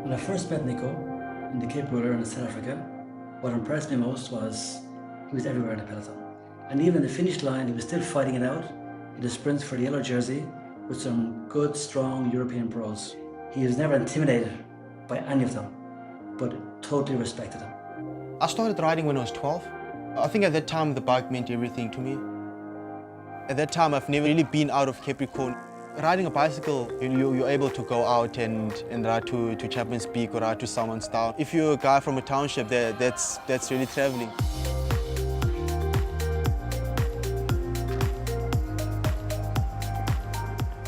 When I first met Nico in the Cape Ruler in South Africa, what impressed me most was he was everywhere in the peloton. And even in the finish line, he was still fighting it out in the sprints for the yellow jersey with some good, strong European pros. He was never intimidated by any of them, but totally respected them. I started riding when I was 12. I think at that time the bike meant everything to me. At that time I've never really been out of Capricorn. Riding a bicycle, you're able to go out and ride to Chapman's Peak or ride to Someone's Town. If you're a guy from a township, that's really traveling.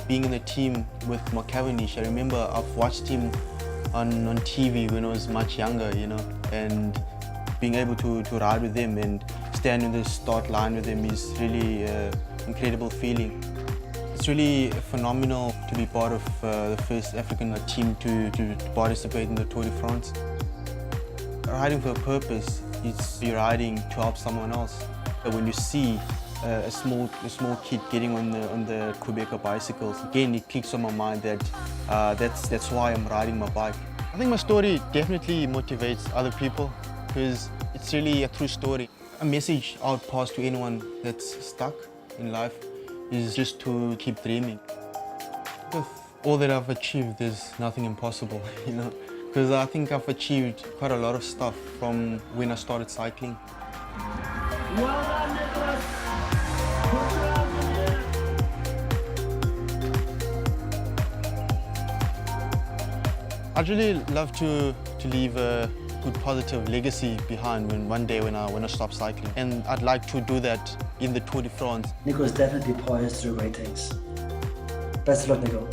Being in a team with Mark Cavendish, I remember I've watched him on TV when I was much younger, you know, and being able to ride with him and stand in the start line with him is really an incredible feeling. It's really phenomenal to be part of the first African team to participate in the Tour de France. Riding for a purpose is you're riding to help someone else. When you see a small kid getting on the Quebecer bicycles, again it clicks on my mind that that's why I'm riding my bike. I think my story definitely motivates other people because it's really a true story. A message I would pass to anyone that's stuck in life is just to keep dreaming. With all that I've achieved, there's nothing impossible, you know, because I think I've achieved quite a lot of stuff from when I started cycling. Well done, Nicholas! I'd really love to leave a good positive legacy behind one day when I stop cycling. And I'd like to do that in the Tour de France. Nico is definitely poised to do great things. Best of luck, Nico.